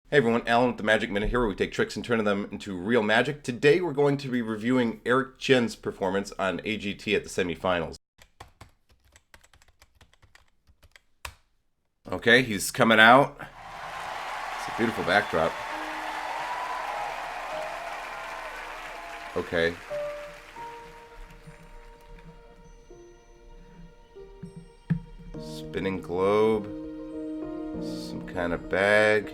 Hey everyone, Alan with the Magic Minute here, where we take tricks and turn them into real magic. Today we're going to be reviewing Chien's performance on AGT at the semifinals. Okay, he's coming out. It's a beautiful backdrop. Okay. Spinning globe. Some kind of bag.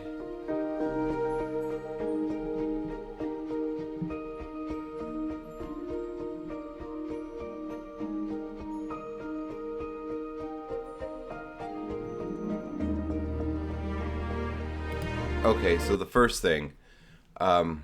Okay, so the first thing, um,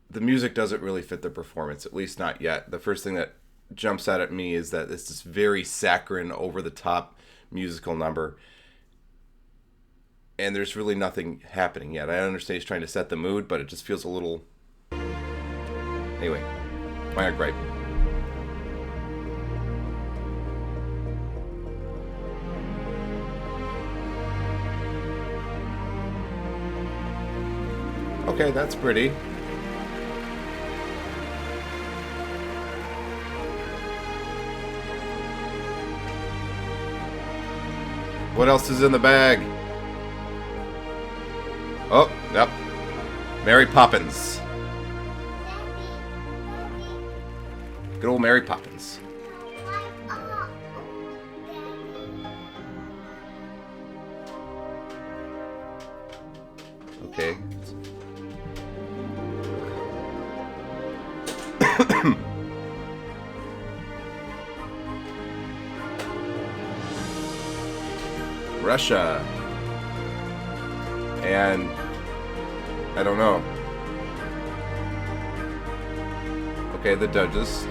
the music doesn't really fit the performance, at least not yet. The first thing that jumps out at me is that it's this very saccharine, over the top musical number, and there's really nothing happening yet. I understand he's trying to set the mood, but it just feels a little. Anyway, minor gripe. Okay, that's pretty. What else is in the bag? Oh, yep. Mary Poppins. Good old Mary Poppins. Okay. Russia. And I don't know. Okay, the judges.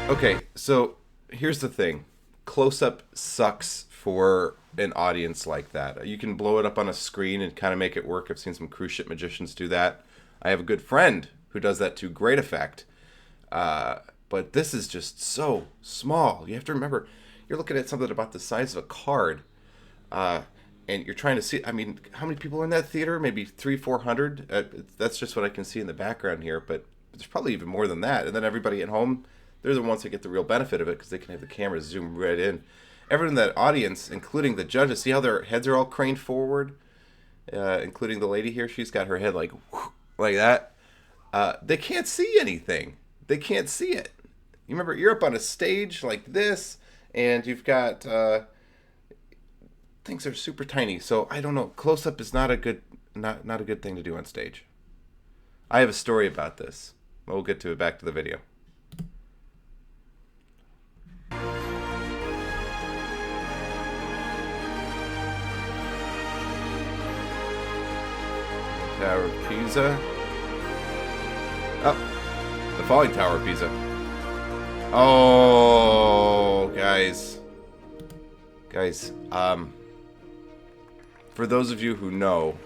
Okay, so here's the thing. Close-up sucks for an audience like that. You can blow it up on a screen and kind of make it work. I've seen some cruise ship magicians do that. I have a good friend who does that to great effect. But this is just so small. You have to remember, you're looking at something about the size of a card. And you're trying to see, I mean, how many people are in that theater? Maybe 400? That's just what I can see in the background here. But there's probably even more than that. And then everybody at home, they're the ones that get the real benefit of it because they can have the camera zoom right in. Everyone in that audience, including the judges, see how their heads are all craned forward? Including the lady here. She's got her head like that. They can't see anything. They can't see it. You remember, you're up on a stage like this, and you've got things are super tiny. So I don't know. Close up is not a good thing to do on stage. I have a story about this. We'll get to it. Back to the video. Tower of Pisa. Oh, the falling Tower of Pisa. Oh, guys. For those of you who know,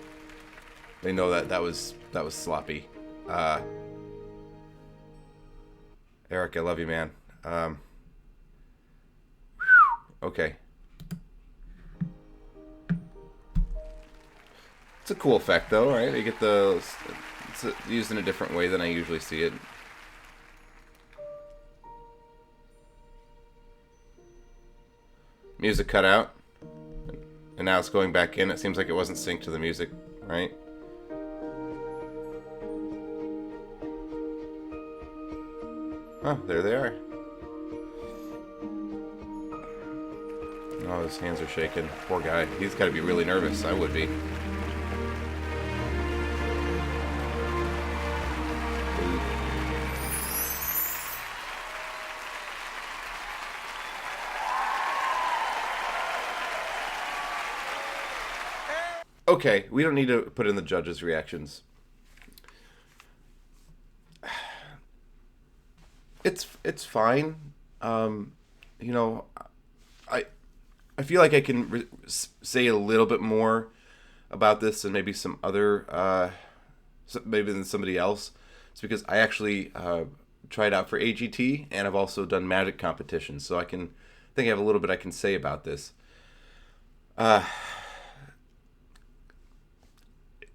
they know that was sloppy. Eric, I love you, man. Okay. It's a cool effect, though, right? You get it's used in a different way than I usually see it. Music cut out, and now it's going back in. It seems like it wasn't synced to the music, right? Oh, there they are. Oh, his hands are shaking. Poor guy. He's got to be really nervous. I would be. Okay, we don't need to put in the judges' reactions. It's fine. You know, I I feel like I can say a little bit more about this than maybe some other maybe than somebody else. It's because I actually tried out for AGT, and I've also done magic competitions, so I think I have a little bit I can say about this.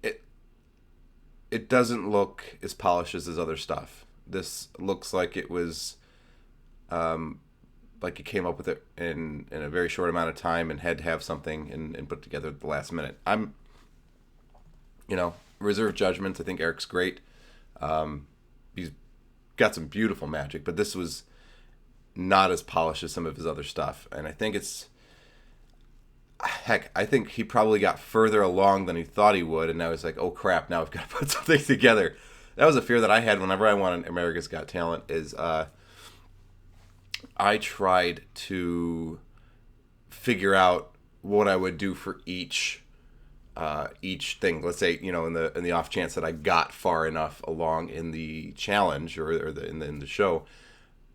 It it doesn't look as polished as his other stuff. This looks like it was like he came up with it in a very short amount of time and had to have something and put together at the last minute. I'm, reserve judgments. I think Eric's great. He's got some beautiful magic, but this was not as polished as some of his other stuff. And I think I think he probably got further along than he thought he would. And now he's like, oh crap, now I've got to put something together. That was a fear that I had whenever I won America's Got Talent is, I tried to figure out what I would do for each thing. Let's say, in the off chance that I got far enough along in the challenge or in the show,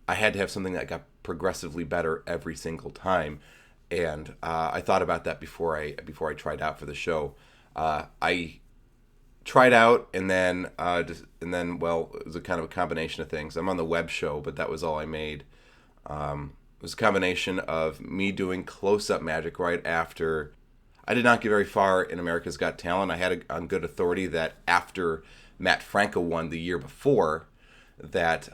I had to have something that got progressively better every single time. And I thought about that before I tried out for the show. I tried out and then well, it was a kind of a combination of things. I'm on the web show, but that was all I made. It was a combination of me doing close-up magic right after. I did not get very far in America's Got Talent. I had on good authority that after Matt Franco won the year before, that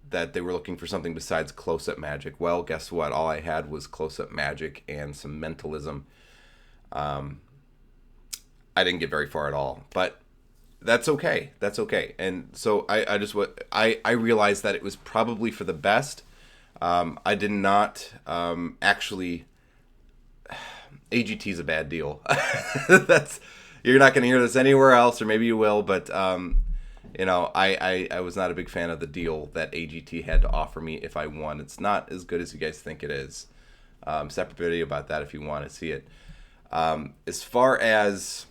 they were looking for something besides close-up magic. Well, guess what? All I had was close-up magic and some mentalism. I didn't get very far at all, but that's okay. That's okay. And so I realized that it was probably for the best. I did not actually. AGT is a bad deal. You're not going to hear this anywhere else, or maybe you will. But I was not a big fan of the deal that AGT had to offer me if I won. It's not as good as you guys think it is. Separate video about that if you want to see it. As far as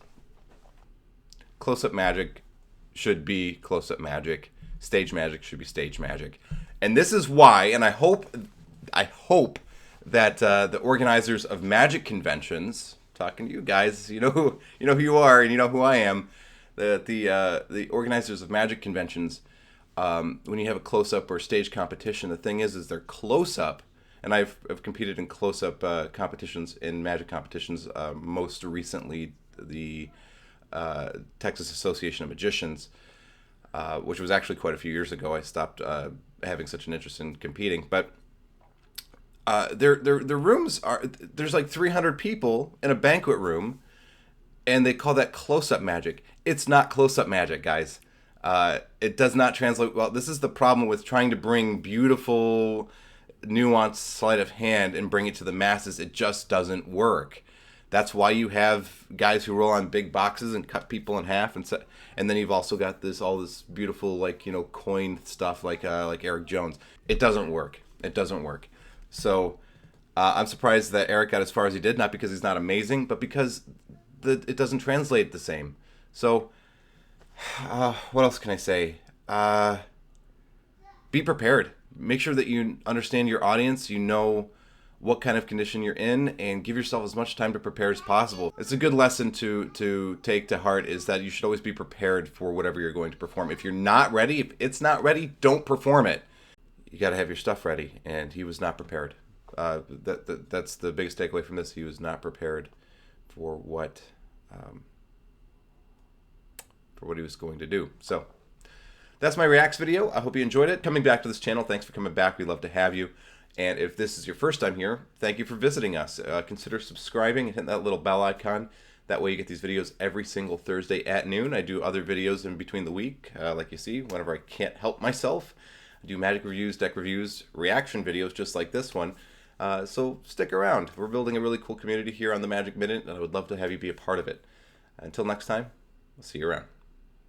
close-up magic should be close-up magic, stage magic should be stage magic. And this is why, and I hope that the organizers of magic conventions, talking to you guys, you know who you are, and you know who I am, the organizers of magic conventions, when you have a close-up or stage competition, the thing is they're close-up, and I've competed in close-up competitions, in magic competitions, most recently the Texas Association of Magicians, which was actually quite a few years ago. I stopped having such an interest in competing, but their rooms there's like 300 people in a banquet room, and they call that close-up magic. It's not close-up magic, guys. It does not translate well. This is the problem with trying to bring beautiful, nuanced sleight of hand and bring it to the masses. It just doesn't work. That's why you have guys who roll on big boxes and cut people in half, and then you've also got all this beautiful coin stuff like Eric Jones. It doesn't work. It doesn't work. So I'm surprised that Eric got as far as he did, not because he's not amazing, but because it doesn't translate the same. So what else can I say? Be prepared. Make sure that you understand your audience. You know what kind of condition you're in, and give yourself as much time to prepare as possible. It's a good lesson to take to heart, is that you should always be prepared for whatever you're going to perform. If you're not ready, if it's not ready, don't perform it. You got to have your stuff ready, and he was not prepared. That's the biggest takeaway from this. He was not prepared for what he was going to do. So that's my Reacts video. I hope you enjoyed it. Coming back to this channel, thanks for coming back. We'd love to have you. And if this is your first time here, thank you for visiting us. Consider subscribing and hitting that little bell icon. That way you get these videos every single Thursday at noon. I do other videos in between the week, like you see, whenever I can't help myself. I do magic reviews, deck reviews, reaction videos just like this one. So stick around. We're building a really cool community here on the Magic Minute, and I would love to have you be a part of it. Until next time, I'll see you around.